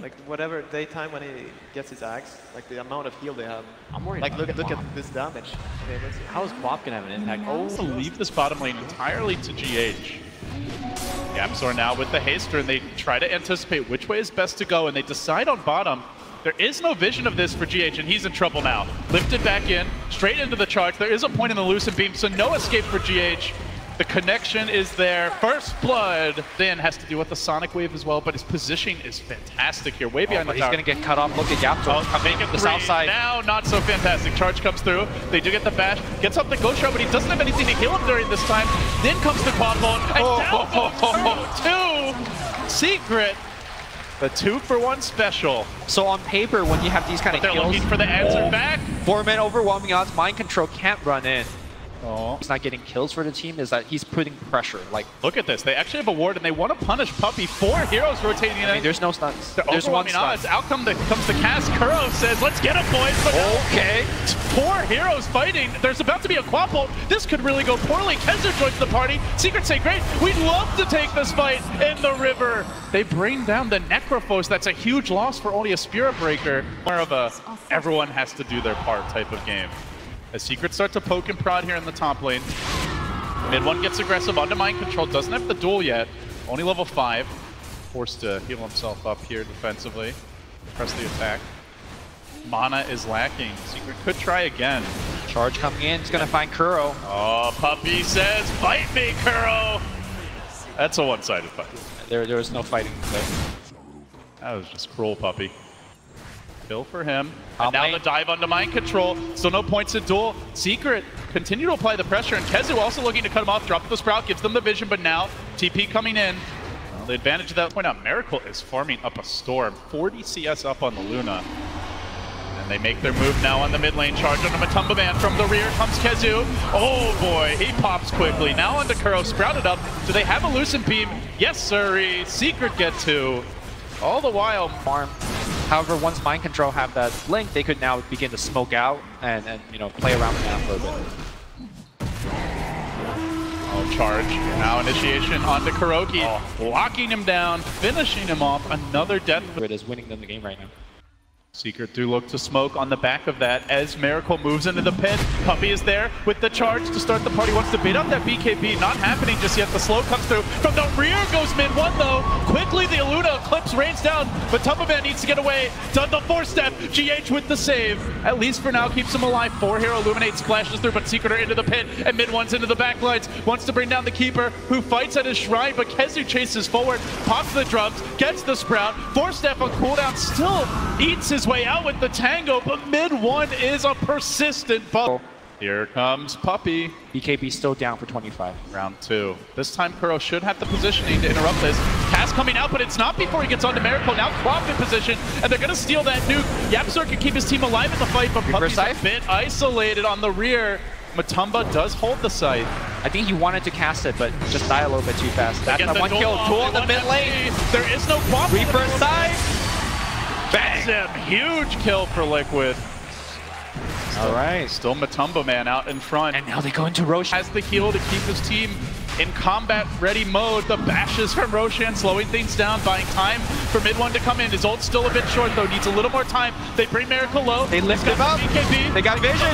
Like whatever daytime when he gets his axe, like the amount of heal they have. I'm worried. Like look at this damage. Okay, let's see. How is Quap gonna have an impact? Oh, to leave this bottom lane entirely to GH. YapzOr now with the haster, and they try to anticipate which way is best to go, and they decide on bottom. There is no vision of this for GH, and he's in trouble now. Lifted back in, straight into the charge. There is a point in the Lucent Beam, so no escape for GH. The connection is there. First blood. Dan has to deal with the Sonic Wave as well, but his positioning is fantastic here. Way behind the tower. He's going to get cut off. Look at YapzOr coming the south side. Now, not so fantastic. Charge comes through. They do get the bash. Gets up the Ghost Shot, but he doesn't have anything to heal him during this time. Then comes the Quad Bone. And down two. Secret. The 2-for-1 special. So on paper, when you have these kind of kills, they're looking for the answer back. 4-man overwhelming odds. Mind Control can't run in. Oh. He's not getting kills for the team, is that he's putting pressure. Like, look at this. They actually have a ward, and they want to punish Puppey. 4 heroes rotating in. I mean, there's no stuns. There's one stun. Out comes the cast. Kuro says, let's get him, boys. But okay. 4 heroes fighting. There's about to be a quad bolt. This could really go poorly. Kezer joins the party. Secret say, great. We'd love to take this fight in the river. They bring down the Necrophos. That's a huge loss for only a Spirit Breaker. More of a everyone has to do their part type of game. As Secret start to poke and prod here in the top lane. Mid one gets aggressive onto Mind Control, doesn't have the duel yet. Only level 5. Forced to heal himself up here defensively. Press the attack. Mana is lacking. Secret could try again. Charge coming in, he's gonna find Kuro. Oh, Puppey says, fight me, Kuro! That's a one-sided fight. There was no fighting there. That was just cruel, Puppey. Kill for him. And now the dive onto Mind Control. Still no points in duel. Secret continue to apply the pressure, and Kezu also looking to cut him off. Drop the Sprout, gives them the vision, but now TP coming in. Well, the advantage of that point out, Miracle is farming up a Storm. 40 CS up on the Luna. And they make their move now on the mid lane. Charge onto Matumba Man. From the rear comes Kezu. Oh boy, he pops quickly. Now onto Kuro, sprouted up. Do they have a Lucent Beam? Yes, sirree. Secret get 2. All the while, farm. However, once Mind Control have that link, they could now begin to smoke out and you know, play around with that for a bit. Oh, charge. Now initiation onto Kuroki. Locking him down, finishing him off. Another death. It is winning them the game right now. Secret do look to smoke on the back of that as Miracle moves into the pit. Puppey is there with the charge to start the party. Wants to bait up that BKB. Not happening just yet. The slow comes through. From the rear goes mid one though. Quickly the Luna clips rains down, but Tumbleman needs to get away. Done the 4-step. GH with the save. At least for now keeps him alive. 4 hero illuminates, splashes through, but Secret are into the pit and mid one's into the backlines. Wants to bring down the Keeper who fights at his shrine, but Kezu chases forward, pops the drums, gets the Sprout. 4-step on cooldown, still eats his way out with the tango, but mid one is a persistent bubble. Here comes Puppey. BKB still down for 25. Round 2. This time Kuro should have the positioning to interrupt this. Cast coming out, but it's not before he gets onto Miracle. Now Quap in position, and they're gonna steal that nuke. YapzOr can keep his team alive in the fight, but Puppey's a bit isolated on the rear. Matumba does hold the site. I think he wanted to cast it, but just die a little bit too fast. That's the one kill. Duel on the mid lane. There is no Quap. Reaper side. Bang! Huge kill for Liquid. All right. Still Matumba Man out in front. And now they go into Roshan. Has the heal to keep his team in combat-ready mode. The bashes from Roshan slowing things down, buying time for mid one to come in. His ult's still a bit short, though. Needs a little more time. They bring Miracle low. They lift him up. BKB. They got vision.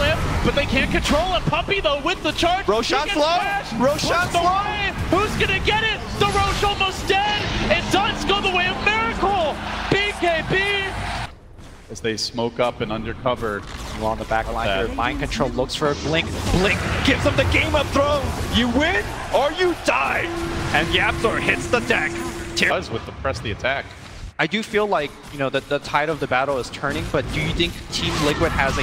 But they can't control him. Puppey, though, with the charge. Roshan's low. Roshan's low. Who's going to get it? The Rosh almost dead. It does go the way of Miracle. BKB. As they smoke up and undercover. On the back line here, Mind Control looks for a blink. Blink gives them the game of thrones. You win or you die. And YapzOr hits the deck. Does with the press the attack. I do feel like, you know, the tide of the battle is turning, but do you think Team Liquid has a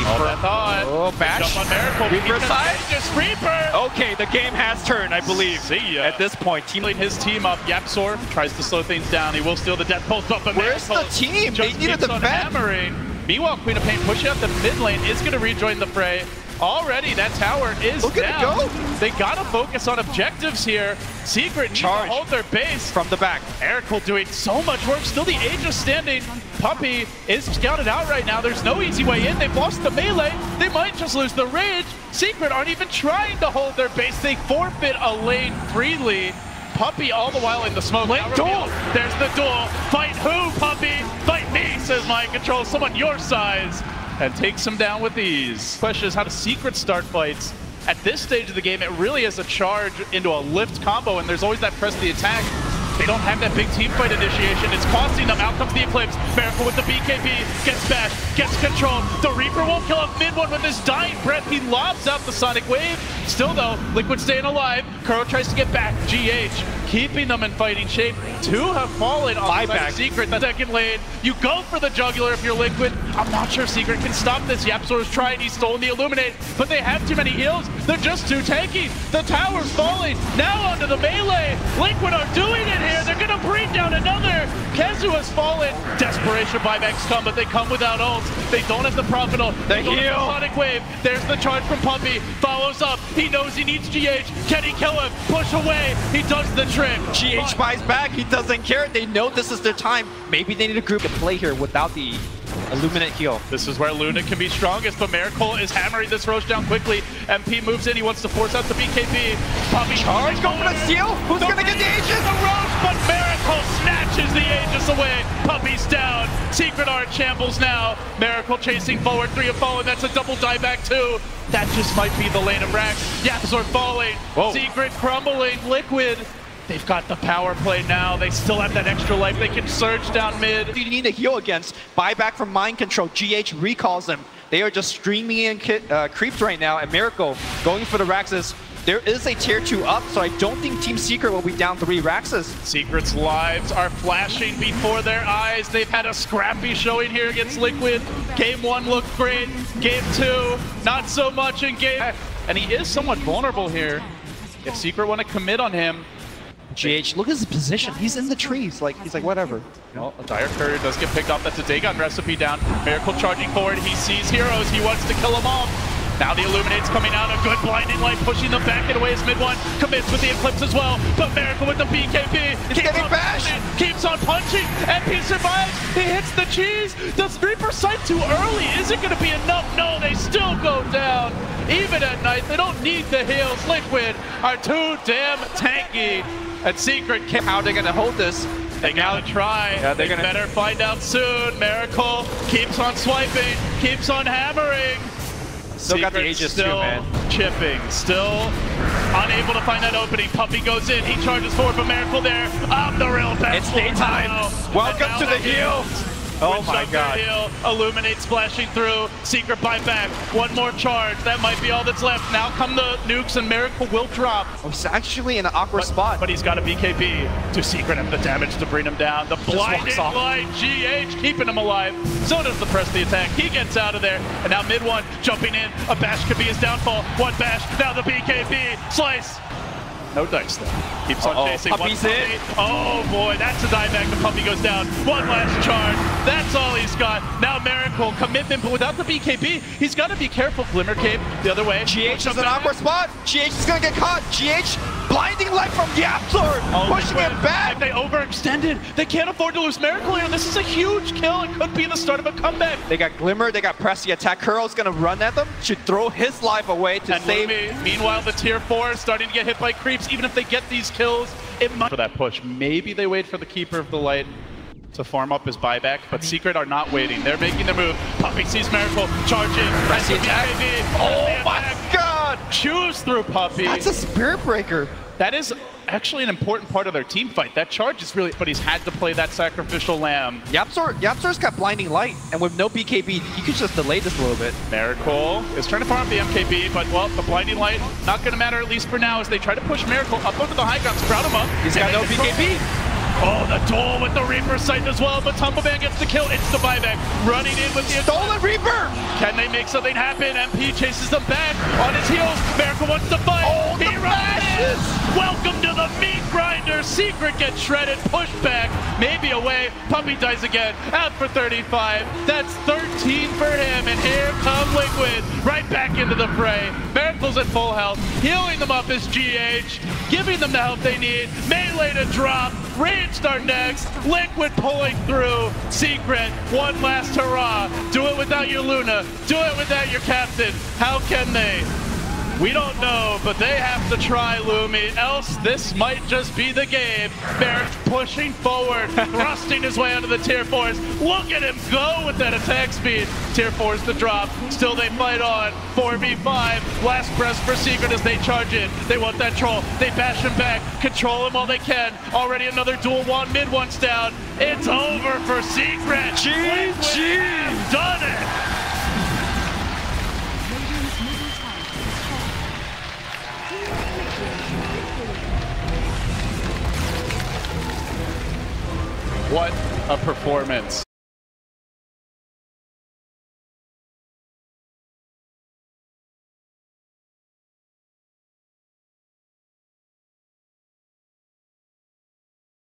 bash? Jump on Miracle. Reaper side? Just Reaper! Okay, the game has turned, I believe. See ya. At this point, his team up. YapzOr tries to slow things down. He will steal the death pulse up. Where's the team? They needed the hammering. Meanwhile, Queen of Pain pushing up the mid lane is going to rejoin the fray. Already, that tower is down. They got to focus on objectives here. Secret needs to hold their base. From the back. Miracle doing so much work. Still the Aegis standing. Puppey is scouted out right now. There's no easy way in. They've lost the melee. They might just lose the rage. Secret aren't even trying to hold their base. They forfeit a lane freely. Puppey all the while in the smoke. Lane duel. There's the duel. Fight who, Puppey? Fight with mind control, someone your size, and takes him down with ease. Question is, how does Secret start fights? At this stage of the game, it really is a charge into a lift combo, and there's always that press the attack. They don't have that big team fight initiation. It's costing them. Out comes the Eclipse. Miracle with the BKB. Gets bashed. Gets control. The Reaper won't kill off mid-one with his dying breath. He lobs out the Sonic Wave. Still, though, Liquid staying alive. Kuro tries to get back. GH keeping them in fighting shape. Two have fallen on the side of Secret. The second lane. You go for the jugular if you're Liquid. I'm not sure Secret can stop this. YapzOr's trying. He's stolen the Illuminate. But they have too many heals. They're just too tanky. The tower's falling. Now onto the melee. Liquid are doing it here. They're going to bring down another. Kezu has fallen. Desperation buybacks come, but they come without ults. They don't have the Prophet ult. They don't have the Sonic Wave. There's the charge from Puppey. Follows up. He knows he needs GH. Can he kill him? Push away. He does the trick. GH buys back. He doesn't care. They know this is their time. Maybe they need a group to play here without the Illuminate heal. This is where Luna can be strongest, but Miracle is hammering this Roche down quickly. MP moves in. He wants to force out the BKB. Puppey charge, go for the steal. Who's going to get the Aegis? The Roche, but Miracle snatches the Aegis away. Puppey's down. Secret are in shambles now. Miracle chasing forward. 3 have fallen. That's a double dieback too. That just might be the lane of Rax. YapzOr falling. Whoa. Secret crumbling. Liquid. They've got the power play now. They still have that extra life. They can surge down mid. You need a heal against. Buyback from mind control. GH recalls them. They are just streaming in creeps right now. And Miracle going for the Raxes. There is a tier 2 up, so I don't think Team Secret will be down 3 Raxes. Secret's lives are flashing before their eyes. They've had a scrappy showing here against Liquid. Game 1 looked great. Game 2, not so much in game. And he is somewhat vulnerable here. If Secret want to commit on him, GH, look at his position. He's in the trees. He's like, whatever. Well, a Dire Courier does get picked up. That's a Dagon recipe down. Miracle charging forward. He sees heroes. He wants to kill them off. Now the Illuminate's coming out. A good blinding light pushing them back and away as mid-one. Commits with the Eclipse as well. But Miracle with the BKB. He's getting bashed. Keeps on punching. MP survives. He hits the cheese. Does Reaper sight too early? Is it going to be enough? No, they still go down. Even at night, they don't need the heals. Liquid are too damn tanky. At Secret, how are they going to hold this? They gotta try. Yeah, they better find out soon. Miracle keeps on swiping, keeps on hammering. Still got the Aegis too, man. Chipping, still unable to find that opening. Puppey goes in, he charges forward, but Miracle there. I'm the real best. It's daytime. Welcome to the heal. Oh my god. Heal. Illuminate splashing through. Secret buyback. One more charge. That might be all that's left. Now come the nukes and Miracle will drop. Oh, he's actually in an awkward spot. But he's got a BKB. To Secret have the damage to bring him down. The blinding light. GH keeping him alive. So does the press the attack. He gets out of there. And now mid-one jumping in. A bash could be his downfall. One bash. Now the BKB. Slice. No dice though. Keeps on chasing. Puppey's in. Oh boy, that's a dieback. The Puppey goes down. One last charge. That's all he's got. Now Miracle, commitment, but without the BKB, he's got to be careful. Glimmer Cape the other way. GH is an awkward spot. GH is going to get caught. GH, blinding light from YapzOr, pushing him back. They overextended. They can't afford to lose Miracle here. This is a huge kill. It could be the start of a comeback. They got Glimmer. They got press the attack. Kuro's going to run at them. Should throw his life away to save. Meanwhile, the tier 4 is starting to get hit by creeps. Even if they get these kills, it might for that push. Maybe they wait for the Keeper of the Light to farm up his buyback, but Secret are not waiting. They're making their move. Puppey sees Miracle charging. Press the attack. Oh my god! Chews through Puppey. That's a Spirit Breaker. That is actually an important part of their team fight. That charge is really, but he's had to play that sacrificial lamb. YapzOr's got blinding light, and with no BKB, you could just delay this a little bit. Miracle is trying to farm the MKB, but well, the blinding light not going to matter at least for now as they try to push Miracle up over the high ground, sprout him up. He's got no BKB. Oh, the duel with the Reaper sight as well, but Tumbleman gets the kill. It's the buyback. Running in with the stolen Reaper. Can they make something happen? MP chases them back on his heels. Miracle wants to fight. Oh, he rushes. Welcome to the meat grinder. Secret gets shredded, pushed back, maybe away. Puppey dies again, out for 35. That's 13 for him, and here come Liquid right back into the fray. Miracle's at full health, healing them up is GH, giving them the help they need. Melee to drop. Rage start next. Liquid pulling through. Secret, one last hurrah. Do it without your Luna. Do it without your captain. How can they? We don't know, but they have to try, Lumi, else this might just be the game. Merrick pushing forward, thrusting his way onto the tier 4s. Look at him go with that attack speed. Tier 4s the drop, still they fight on. 4v5, last press for Secret as they charge in. They want that troll, they bash him back, control him while they can. Already another duel one, mid one's down. It's over for Secret. GG! Have done it! What a performance.